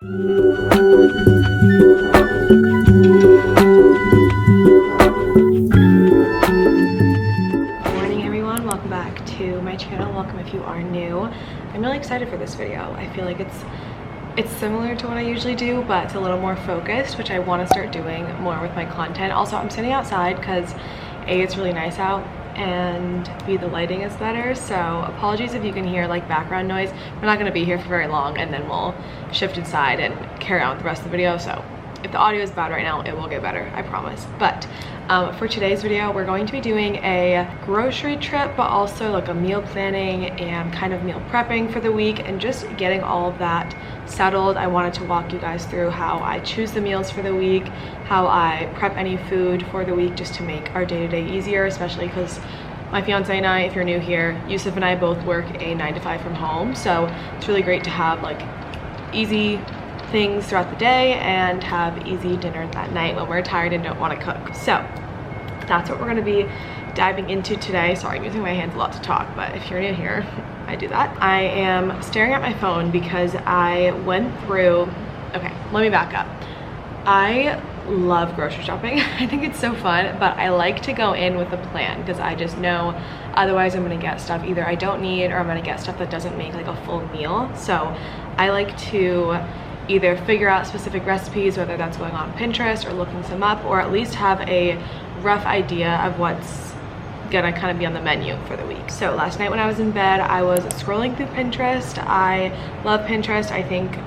Morning everyone, welcome back to my channel. Welcome if you are new. I'm really excited for this video. I feel like it's similar to what I usually do, but it's a little more focused, which I want to start doing more with my content. Also, I'm sitting outside because A, it's really nice out, and B, the lighting is better. So apologies if you can hear like background noise. We're not going to be here for very long, and then we'll shift inside and carry on with the rest of the video. So if the audio is bad right now, it will get better, I promise. But for today's video, we're going to be doing a grocery trip, but also like a meal planning and kind of meal prepping for the week, and just getting all of that settled. I wanted to walk you guys through how I choose the meals for the week, how I prep any food for the week, just to make our day-to-day easier, especially because my fiance and I, if you're new here, Yusuf and I both work a 9 to 5 from home. So it's really great to have like easy things throughout the day and have easy dinner that night when we're tired and don't want to cook. So that's what we're going to be diving into today. Sorry, I'm using my hands a lot to talk, but if you're new here, I do that. I am staring at my phone because I went through, okay, let me back up. I love grocery shopping. I think it's so fun, but I like to go in with a plan because I just know otherwise I'm gonna get stuff either I don't need, or I'm gonna get stuff that doesn't make like a full meal. So I like to either figure out specific recipes, whether that's going on Pinterest or looking some up, or at least have a rough idea of what's gonna kind of be on the menu for the week. So last night when I was in bed, I was scrolling through Pinterest. I love Pinterest. I think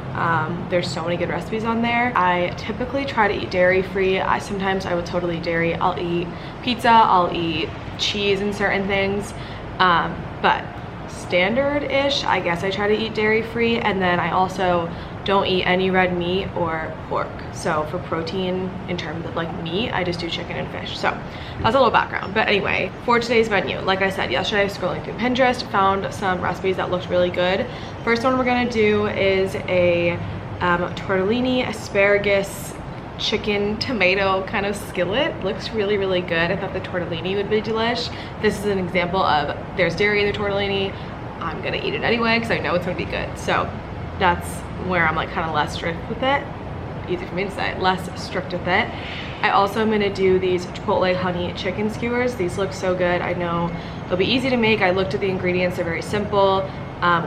there's so many good recipes on there. I typically try to eat dairy-free. Sometimes I would totally eat dairy. I'll eat pizza, I'll eat cheese and certain things, but standard-ish, I guess I try to eat dairy-free. And then I also don't eat any red meat or pork. So for protein, in terms of like meat, I just do chicken and fish. So that's a little background. But anyway, for today's menu, like I said, yesterday I was scrolling through Pinterest, found some recipes that looked really good. First one we're gonna do is a tortellini asparagus chicken tomato kind of skillet. Looks really, really good. I thought the tortellini would be delish. This is an example of there's dairy in the tortellini. I'm gonna eat it anyway because I know it's gonna be good. So that's where I'm like kind of less strict with it. Easy for me to say, less strict with it. I also am gonna do these Chipotle honey chicken skewers. These look so good. I know they'll be easy to make. I looked at the ingredients, they're very simple.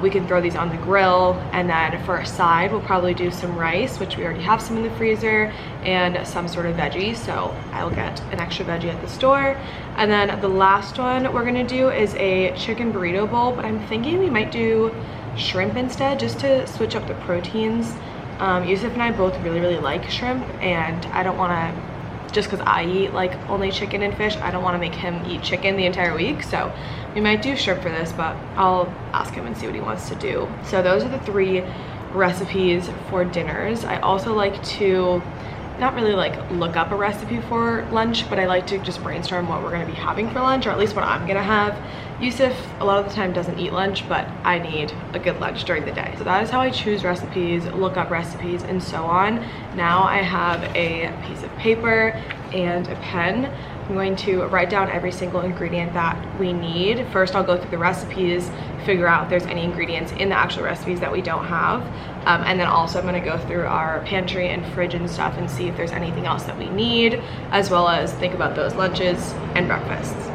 We can throw these on the grill, and then for a side, we'll probably do some rice, which we already have some in the freezer, and some sort of veggie. So I'll get an extra veggie at the store. And then the last one we're gonna do is a chicken burrito bowl, but I'm thinking we might do shrimp instead, just to switch up the proteins. Yusuf and I both really, really like shrimp, and I don't want to, just because I eat like only chicken and fish, I don't want to make him eat chicken the entire week. So we might do shrimp for this, but I'll ask him and see what he wants to do. So those are the 3 recipes for dinners. I also like to not really like look up a recipe for lunch, but I like to just brainstorm what we're going to be having for lunch, or at least what I'm going to have. Yusuf a lot of the time doesn't eat lunch, but I need a good lunch during the day. So that is how I choose recipes, look up recipes, and so on. Now I have a piece of paper and a pen. I'm going to write down every single ingredient that we need. First, I'll go through the recipes, figure out if there's any ingredients in the actual recipes that we don't have. And then also I'm gonna go through our pantry and fridge and stuff and see if there's anything else that we need, as well as think about those lunches and breakfasts.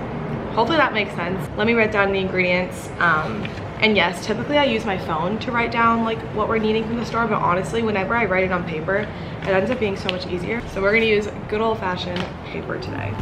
Hopefully that makes sense. Let me write down the ingredients. And yes, typically I use my phone to write down like what we're needing from the store, but honestly, whenever I write it on paper, it ends up being so much easier. So we're gonna use good old-fashioned paper today.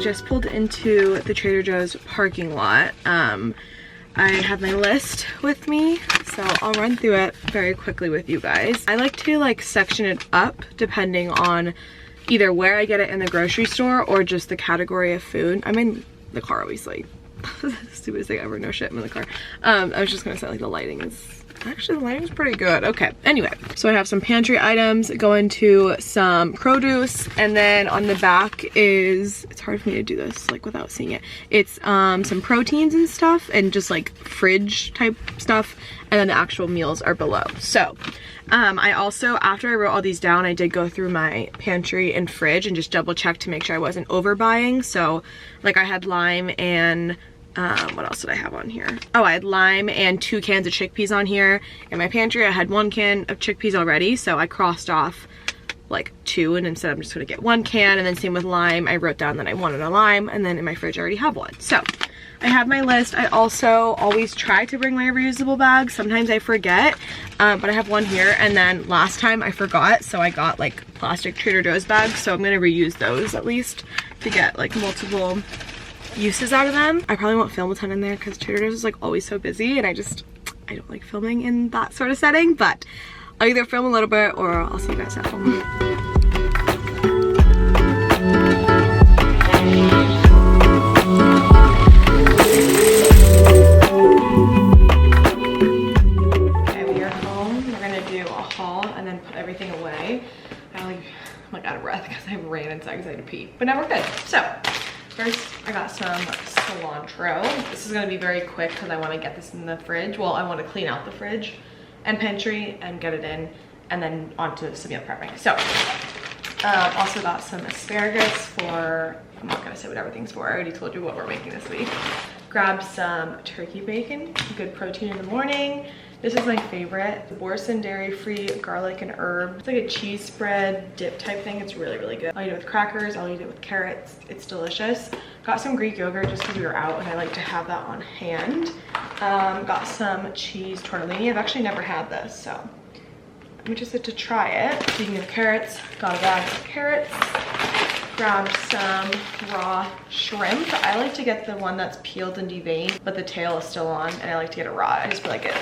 Just pulled into the Trader Joe's parking lot. I have my list with me, so I'll run through it very quickly with you guys. I like to like section it up depending on either where I get it in the grocery store or just the category of food. I'm in the car obviously. Stupidest thing ever, no shit, I'm in the car. I was just gonna say like the lighting is, actually the lighting's pretty good. Okay, anyway, so I have some pantry items, go into some produce, and then on the back is, it's hard for me to do this like without seeing it. It's some proteins and stuff and just like fridge type stuff, and then the actual meals are below. So I also, after I wrote all these down, I did go through my pantry and fridge and just double check to make sure I wasn't overbuying. So like I had lime and what else did I have on here? Oh, I had lime and 2 cans of chickpeas on here. In my pantry, I had 1 can of chickpeas already, so I crossed off like 2, and instead I'm just gonna get 1 can. And then same with lime, I wrote down that I wanted a lime, and then in my fridge I already have one. So I have my list. I also always try to bring my reusable bags. Sometimes I forget, but I have one here, and then last time I forgot, so I got like plastic Trader Joe's bags, so I'm gonna reuse those at least to get like multiple uses out of them. I probably won't film a ton in there because Trader Joe's is like always so busy, and I don't like filming in that sort of setting, but I'll either film a little bit or I'll see you guys at home. Okay, we are home. We're gonna do a haul and then put everything away. I'm like out of breath because I ran inside because I had to pee, but now we're good. So first, I got some cilantro. This is gonna be very quick because I wanna get this in the fridge. Well, I wanna clean out the fridge and pantry and get it in, and then onto some meal prepping. So, also got some asparagus for, I'm not gonna say what everything's for. I already told you what we're making this week. Grabbed some turkey bacon, good protein in the morning. This is my favorite, the boursin dairy-free garlic and herb. It's like a cheese spread dip type thing. It's really, really good. I'll eat it with crackers, I'll eat it with carrots. It's delicious. Got some Greek yogurt just because we were out and I like to have that on hand. Got some cheese tortellini. I've actually never had this, so I'm interested to try it. Speaking of carrots, got a bag of carrots. Grabbed some raw shrimp. I like to get the one that's peeled and deveined, but the tail is still on, and I like to get it raw. I just feel like it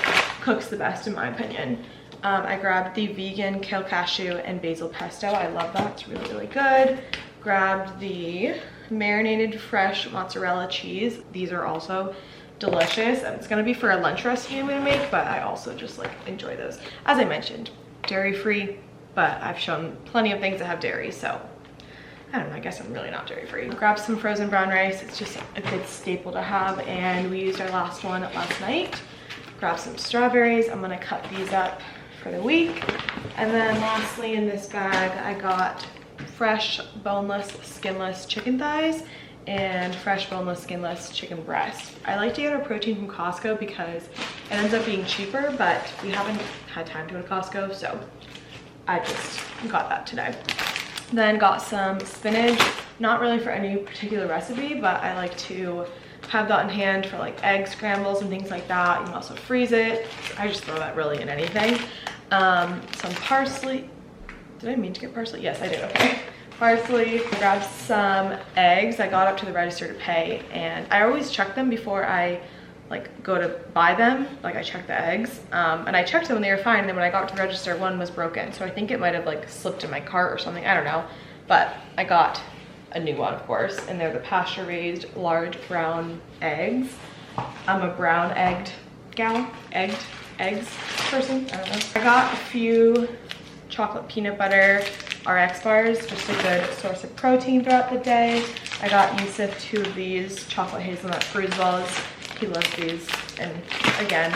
cooks the best in my opinion. I grabbed the vegan kale cashew and basil pesto. I love that, it's really, really good. Grabbed the marinated fresh mozzarella cheese. These are also delicious, and it's gonna be for a lunch recipe I'm gonna make, but I also just like enjoy those. As I mentioned, dairy-free, but I've shown plenty of things that have dairy, so I don't know, I guess I'm really not dairy free. Grabbed some frozen brown rice. It's just a good staple to have, and we used our last one last night. Grabbed some strawberries. I'm gonna cut these up for the week. And then lastly in this bag, I got fresh boneless, skinless chicken thighs and fresh boneless, skinless chicken breast. I like to get our protein from Costco because it ends up being cheaper, but we haven't had time to go to Costco, so I just got that today. Then got some spinach, not really for any particular recipe, but I like to have that in hand for like egg scrambles and things like that. You can also freeze it. I just throw that really in anything. Some parsley. Did I mean to get parsley? Yes, I did, okay. Parsley, grabbed some eggs. I got up to the register to pay, and I always check them before I like go to buy them. Like I check the eggs, and I checked them and they were fine. And then when I got to the register, one was broken. So I think it might have like slipped in my cart or something, I don't know. But I got a new one, of course, and they're the pasture raised large brown eggs. I'm a brown egged gal, eggs person, I don't know. I got a few chocolate peanut butter RX bars, just a good source of protein throughout the day. I got Yusuf 2 of these chocolate hazelnut fruit balls. He loves these, and again,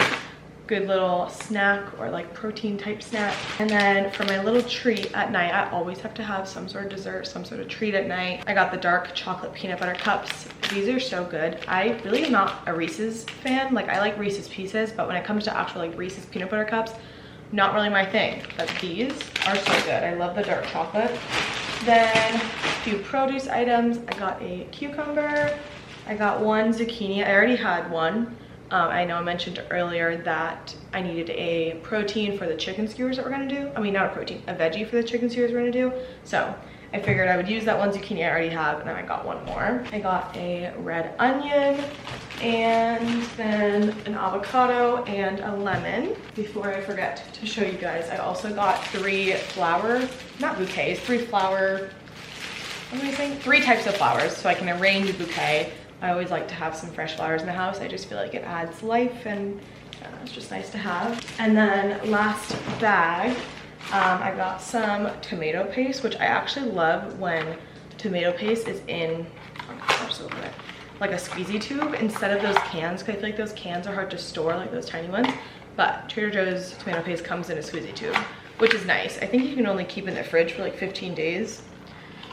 good little snack or like protein type snack. And then for my little treat at night, I always have to have some sort of dessert, some sort of treat at night. I got the dark chocolate peanut butter cups. These are so good. I really am not a Reese's fan. Like I like Reese's Pieces, but when it comes to actual like Reese's peanut butter cups, not really my thing. But these are so good. I love the dark chocolate. Then a few produce items. I got a cucumber. I got 1 zucchini. I already had one. I know I mentioned earlier that I needed a protein for the chicken skewers that we're gonna do. I mean, not a protein, a veggie for the chicken skewers we're gonna do. So I figured I would use that 1 zucchini I already have, and then I got 1 more. I got a red onion, and then an avocado and a lemon. Before I forget to show you guys, I also got 3 flower, not bouquets, 3 flower, what am I saying? 3 types of flowers, so I can arrange a bouquet I always like to have some fresh flowers in the house. I just feel like it adds life, and it's just nice to have. And then last bag, I got some tomato paste, which I actually love when tomato paste is in, like a squeezy tube instead of those cans, because I feel like those cans are hard to store, like those tiny ones. But Trader Joe's tomato paste comes in a squeezy tube, which is nice. I think you can only keep it in the fridge for like 15 days.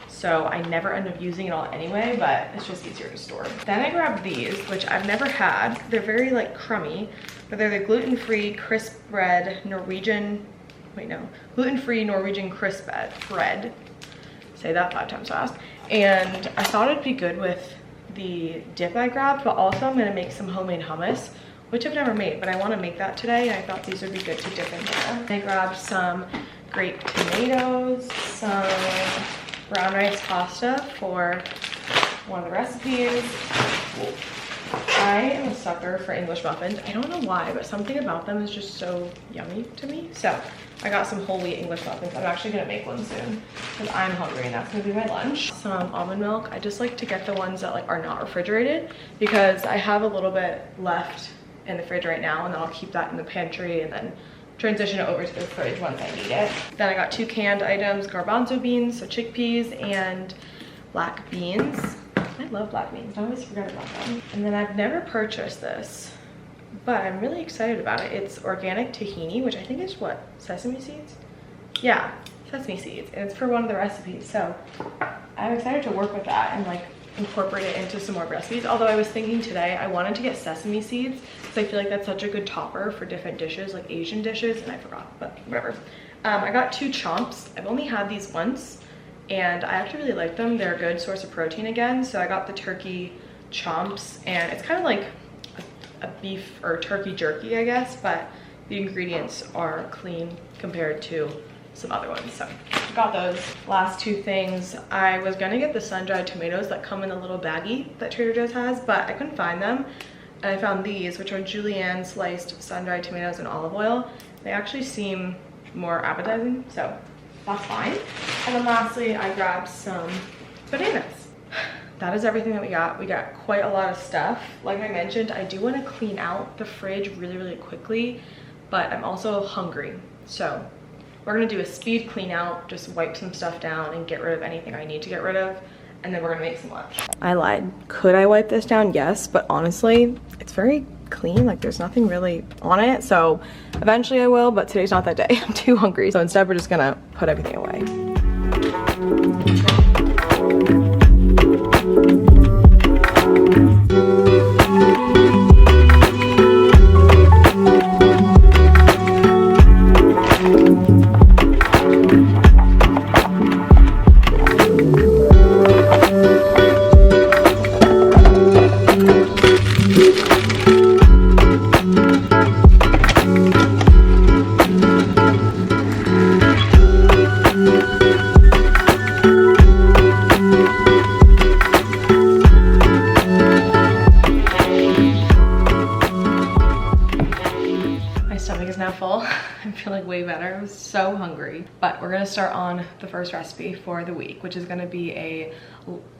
So I never end up using it all anyway, but it's just easier to store. Then I grabbed these, which I've never had. They're very like crummy, but they're the gluten-free crisp bread Norwegian, gluten-free Norwegian crisp bread. Say that 5 times fast. And I thought it'd be good with the dip I grabbed, but also I'm gonna make some homemade hummus, which I've never made, but I wanna make that today. And I thought these would be good to dip in there. I grabbed some grape tomatoes, some brown rice pasta for one of the recipes. I am a sucker for English muffins. I don't know why, but something about them is just so yummy to me. So I got some whole wheat English muffins. I'm actually gonna make one soon because I'm hungry and that's gonna be my lunch. Some almond milk. I just like to get the ones that like are not refrigerated because I have a little bit left in the fridge right now, and then I'll keep that in the pantry and then transition it over to the fridge once I need it. Then I got 2 canned items, garbanzo beans, so chickpeas, and black beans. I love black beans, I always forget about them. And then I've never purchased this, but I'm really excited about it. It's organic tahini, which I think is what, sesame seeds? Yeah, sesame seeds, and it's for one of the recipes. So I'm excited to work with that and like incorporate it into some more recipes. Although I was thinking today I wanted to get sesame seeds because I feel like that's such a good topper for different dishes, like Asian dishes, and I forgot, but whatever. I got 2 chomps. I've only had these once and I actually really like them. They're a good source of protein again. So I got the turkey chomps, and it's kind of like a beef or turkey jerky, I guess, but the ingredients are clean compared to some other ones. So I got those. Last 2 things, I was gonna get the sun-dried tomatoes that come in a little baggie that Trader Joe's has, but I couldn't find them, and I found these, which are julienne sliced sun-dried tomatoes in olive oil. They actually seem more appetizing, so that's fine. And then lastly, I grabbed some bananas. That is everything that we got. We got quite a lot of stuff. Like I mentioned, I do want to clean out the fridge really quickly, but I'm also hungry, so we're gonna do a speed clean out, just wipe some stuff down and get rid of anything I need to get rid of, and then we're gonna make some lunch. I lied. Could I wipe this down? Yes, but honestly, it's very clean. Like there's nothing really on it, so eventually I will, but today's not that day. I'm too hungry, so instead we're just gonna put everything away. I'm feeling way better. I was so hungry. But we're gonna start on the first recipe for the week, which is gonna be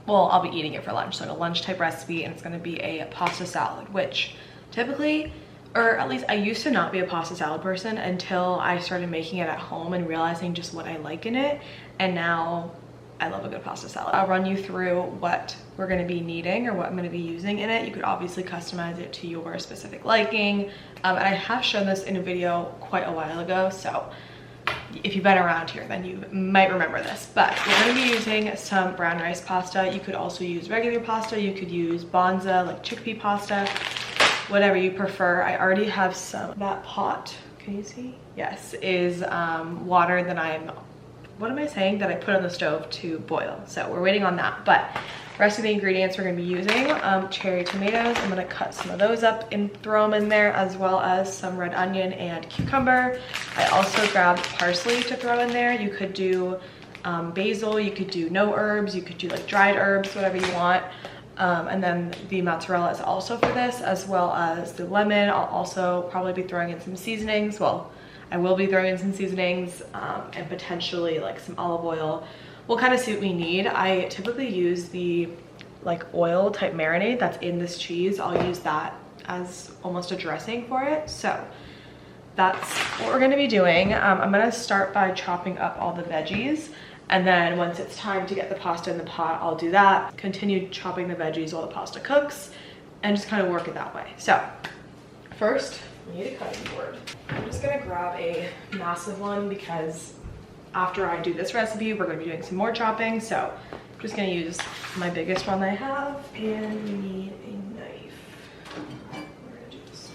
well, I'll be eating it for lunch, so like a lunch type recipe, and it's gonna be a pasta salad, which typically, or at least I used to not be a pasta salad person until I started making it at home and realizing just what I like in it, and now I love a good pasta salad. I'll run you through what we're gonna be needing or what I'm gonna be using in it. You could obviously customize it to your specific liking. And I have shown this in a video quite a while ago, so if you've been around here, then you might remember this. But we're gonna be using some brown rice pasta. You could also use regular pasta. You could use bonza, like chickpea pasta, whatever you prefer. I already have some. That pot, can you see? Yes, is water that that I put on the stove to boil. So we're waiting on that. But rest of the ingredients we're gonna be using, cherry tomatoes. I'm gonna cut some of those up and throw them in there, as well as some red onion and cucumber. I also grabbed parsley to throw in there. You could do basil, you could do no herbs, you could do like dried herbs, whatever you want. And then the mozzarella is also for this, as well as the lemon. I'll also probably be throwing in some seasonings. Well, I will be throwing in some seasonings and potentially like some olive oil. We'll kind of see what we need. I typically use the like oil type marinade that's in this cheese. I'll use that as almost a dressing for it. So that's what we're gonna be doing. I'm gonna start by chopping up all the veggies, and then once it's time to get the pasta in the pot, I'll do that. Continue chopping the veggies while the pasta cooks, and just kind of work it that way. So first, we need a cutting board. I'm just gonna grab a massive one because after I do this recipe, we're gonna be doing some more chopping. So I'm just gonna use my biggest one I have, and we need a knife. We're gonna do this.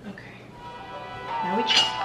Okay, now we chop.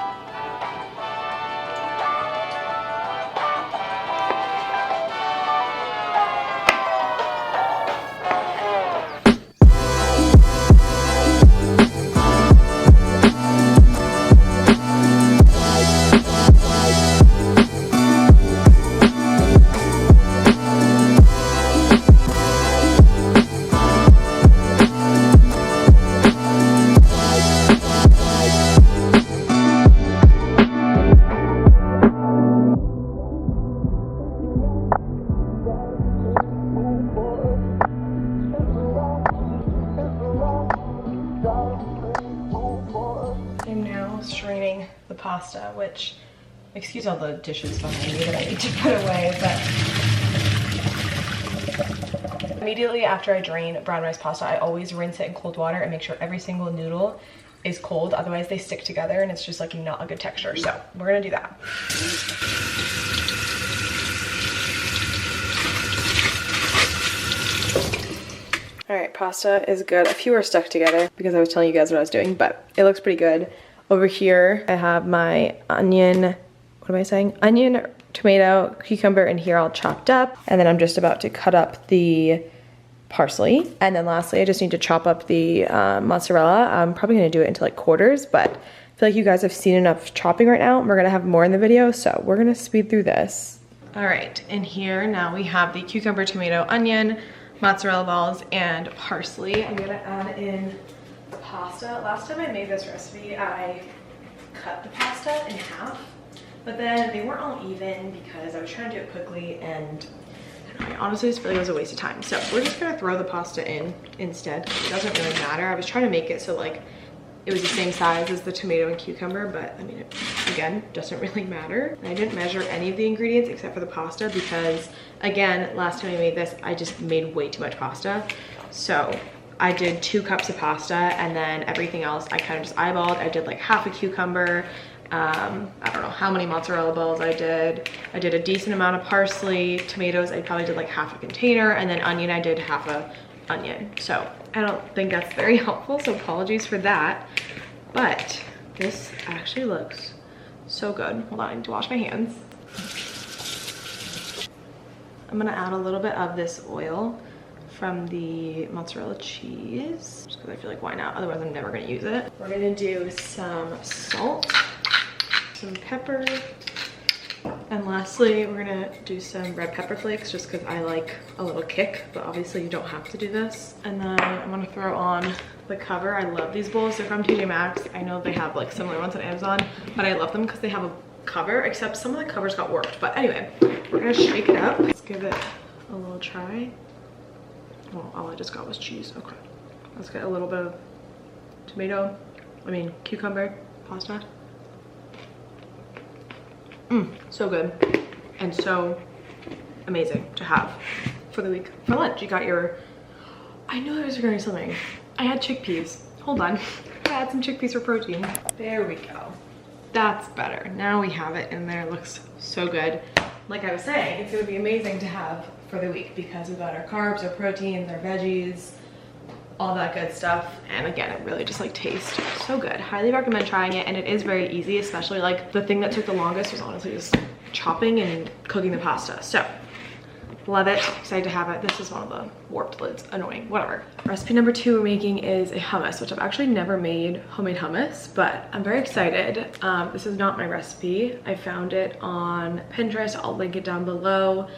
I'm now straining the pasta, which, excuse all the dishes behind me that I need to put away, but immediately after I drain brown rice pasta, I always rinse it in cold water and make sure every single noodle is cold. Otherwise they stick together and it's just like not a good texture. So we're gonna do that. All right, pasta is good. A few are stuck together because I was telling you guys what I was doing, but it looks pretty good. Over here, I have my onion, what am I saying? Onion, tomato, cucumber, and here all chopped up. And then I'm just about to cut up the parsley. And then lastly, I just need to chop up the mozzarella. I'm probably gonna do it into like quarters, but I feel like you guys have seen enough chopping right now. We're gonna have more in the video, so we're gonna speed through this. All right, and here now we have the cucumber, tomato, onion, mozzarella balls, and parsley. I'm gonna add in the pasta. Last time I made this recipe, I cut the pasta in half, but then they weren't all even because I was trying to do it quickly, and I honestly just feel like it was a waste of time. So we're just gonna throw the pasta in instead. It doesn't really matter. I was trying to make it so like it was the same size as the tomato and cucumber, but I mean, it, again, doesn't really matter. And I didn't measure any of the ingredients except for the pasta because, again, last time I made this, I just made way too much pasta. So I did 2 cups of pasta, and then everything else I kind of just eyeballed. I did like half a cucumber. I don't know how many mozzarella balls I did. I did a decent amount of parsley. Tomatoes, I probably did like half a container, and then onion, I did half a onion. So I don't think that's very helpful, so apologies for that. But this actually looks so good. Hold on, I need to wash my hands. I'm gonna add a little bit of this oil from the mozzarella cheese, just because I feel like why not? Otherwise I'm never gonna use it. We're gonna do some salt, some pepper, and lastly we're gonna do some red pepper flakes just because I like a little kick, but obviously you don't have to do this. And then I'm gonna throw on the cover. I love these bowls. They're from TJ Maxx. I know they have like similar ones on Amazon, but I love them because they have a cover, except some of the covers got warped. But anyway, we're gonna shake it up. Let's give it a little try. Well, all I just got was cheese. Okay, let's get a little bit of cucumber pasta. So good and so amazing to have for the week. For lunch, you got your, I knew I was forgetting something. I had chickpeas. Hold on. I had some chickpeas for protein. There we go. That's better. Now we have it in there. It looks so good. Like I was saying, it's gonna be amazing to have for the week because we've got our carbs, our proteins, our veggies, all that good stuff. And again, it really just like tastes so good. Highly recommend trying it, and it is very easy, especially like the thing that took the longest was honestly just chopping and cooking the pasta. So love it, excited to have it. This is one of the warped lids, annoying, whatever. Recipe number 2 we're making is a hummus, which I've actually never made homemade hummus, but I'm very excited. This is not my recipe. I found it on Pinterest. I'll link it down below.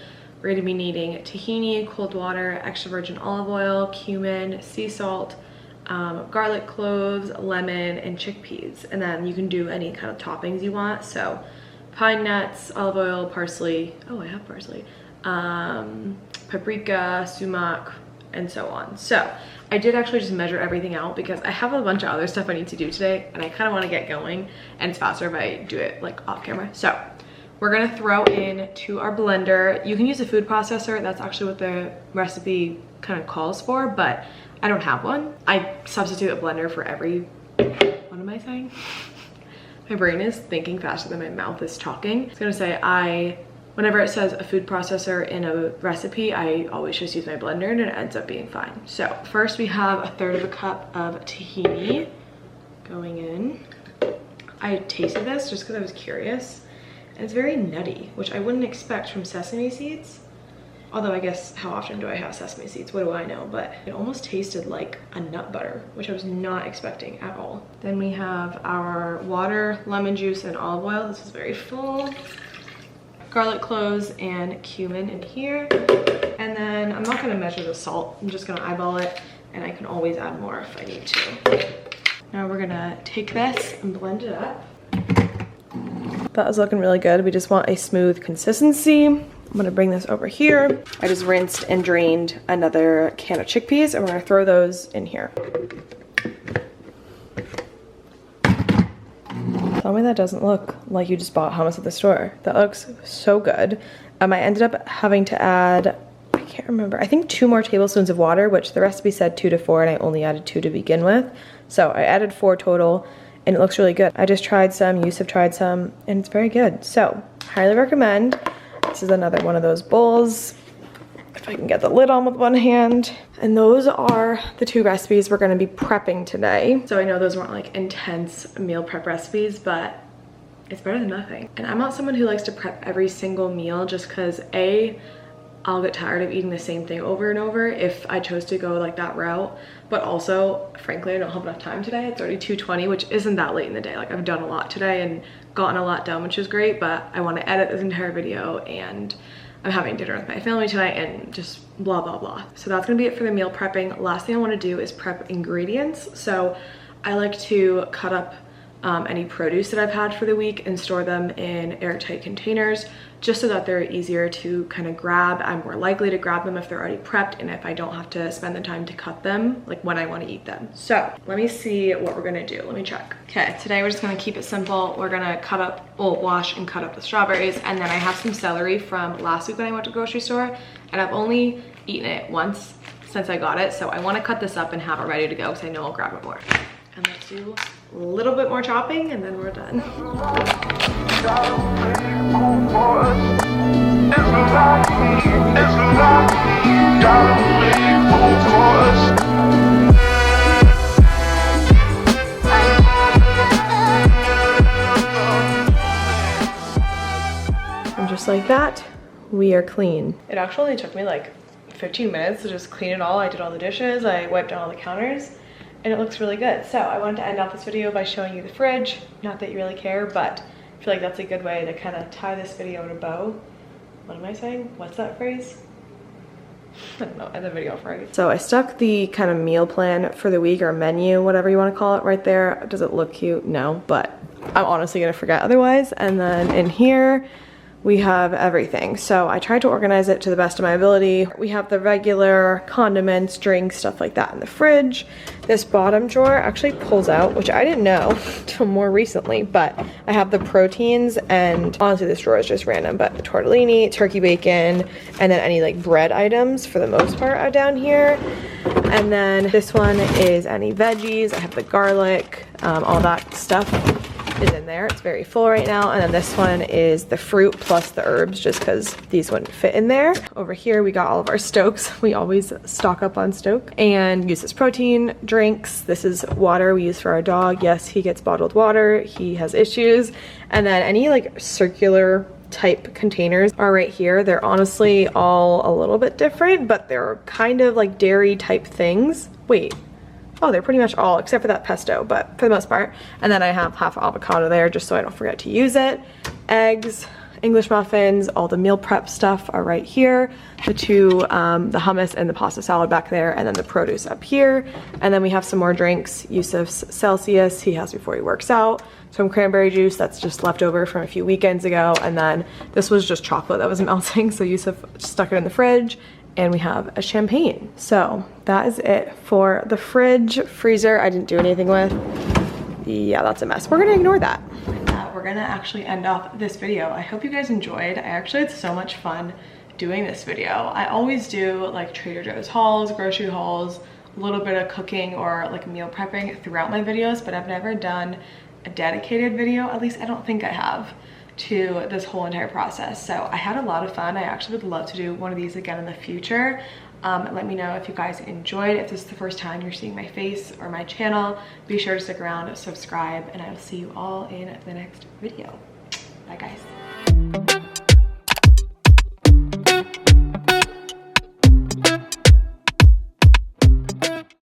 We're gonna be needing tahini, cold water, extra virgin olive oil, cumin, sea salt, garlic cloves, lemon, and chickpeas. And then you can do any kind of toppings you want. So pine nuts, olive oil, parsley. Oh, I have parsley. paprika, sumac, and so on. So I did actually just measure everything out because I have a bunch of other stuff I need to do today and I kind of want to get going, and it's faster if I do it like off camera. So we're gonna throw in to our blender. You can use a food processor. That's actually what the recipe kind of calls for, but I don't have one. I substitute a blender for every, what am I saying? My brain is thinking faster than my mouth is talking. I was gonna say whenever it says a food processor in a recipe, I always just use my blender and it ends up being fine. So first we have 1/3 cup of tahini going in. I tasted this just because I was curious. And it's very nutty, which I wouldn't expect from sesame seeds. Although I guess, how often do I have sesame seeds? What do I know? But it almost tasted like a nut butter, which I was not expecting at all. Then we have our water, lemon juice, and olive oil. This is very full. Garlic cloves and cumin in here. And then I'm not gonna measure the salt. I'm just gonna eyeball it, and I can always add more if I need to. Now we're gonna take this and blend it up. That is looking really good. We just want a smooth consistency. I'm gonna bring this over here. I just rinsed and drained another can of chickpeas, and we're gonna throw those in here. Tell me that doesn't look like you just bought hummus at the store. That looks so good. I ended up having to add, I can't remember, I think 2 more tablespoons of water, which the recipe said 2 to 4, and I only added 2 to begin with. So I added 4 total, and it looks really good. I just tried some, Yusuf tried some, and it's very good. So, highly recommend. This is another one of those bowls. If I can get the lid on with one hand. And those are the 2 recipes we're gonna be prepping today. So I know those weren't like intense meal prep recipes, but it's better than nothing. And I'm not someone who likes to prep every single meal just because I'll get tired of eating the same thing over and over if I chose to go like that route. But also, frankly, I don't have enough time today. It's already 2:20, which isn't that late in the day. Like, I've done a lot today and gotten a lot done, which is great, but I want to edit this entire video, and I'm having dinner with my family tonight and just blah, blah, blah. So that's gonna be it for the meal prepping. Last thing I wanna do is prep ingredients. So I like to cut up any produce that I've had for the week and store them in airtight containers just so that they're easier to kind of grab. I'm more likely to grab them if they're already prepped and if I don't have to spend the time to cut them like when I want to eat them. So let me see what we're gonna do. Let me check. Okay, today we're just gonna keep it simple. We're gonna wash and cut up the strawberries, and then I have some celery from last week when I went to the grocery store, and I've only eaten it once since I got it, so I want to cut this up and have it ready to go because I know I'll grab it more. And let's do a little bit more chopping and then we're done. And just like that, we are clean. It actually only took me like 15 minutes to just clean it all. I did all the dishes, I wiped down all the counters, and it looks really good. So I wanted to end off this video by showing you the fridge. Not that you really care, but I feel like that's a good way to kind of tie this video in a bow. What am I saying? What's that phrase? I don't know, end the video phrase. So I stuck the kind of meal plan for the week, or menu, whatever you want to call it, right there. Does it look cute? No, but I'm honestly gonna forget otherwise. And then in here, we have everything. So I tried to organize it to the best of my ability. We have the regular condiments, drinks, stuff like that in the fridge. This bottom drawer actually pulls out, which I didn't know until more recently, but I have the proteins, and honestly this drawer is just random, but tortellini, turkey bacon, and then any like bread items for the most part are down here. And then this one is any veggies. I have the garlic, all that stuff is in there. It's very full right now. And then this one is the fruit plus the herbs, just because these wouldn't fit in there. Over here we got all of our stokes. We always stock up on stoke, and use this protein, drinks. This is water we use for our dog. Yes, he gets bottled water, he has issues. And then any like circular type containers are right here. They're honestly all a little bit different, but they're kind of like dairy type things. Wait, oh, they're pretty much all except for that pesto, but for the most part. And then I have half avocado there just so I don't forget to use it. Eggs, English muffins, all the meal prep stuff are right here. The hummus and the pasta salad back there, and then the produce up here. And then we have some more drinks. Yusuf's Celsius, he has before he works out. Some cranberry juice that's just left over from a few weekends ago. And then this was just chocolate that was melting, so Yusuf stuck it in the fridge. And we have a champagne. So that is it for the fridge. Freezer, I didn't do anything with. Yeah, that's a mess. We're gonna ignore that. We're gonna actually end off this video. I hope you guys enjoyed. I actually had so much fun doing this video. I always do like Trader Joe's hauls, grocery hauls, a little bit of cooking or like meal prepping throughout my videos, but I've never done a dedicated video, at least I don't think I have, to this whole entire process. So I had a lot of fun. I actually would love to do one of these again in the future. Let me know if you guys enjoyed. If this is the first time you're seeing my face or my channel, be sure to stick around, subscribe, and I will see you all in the next video. Bye guys.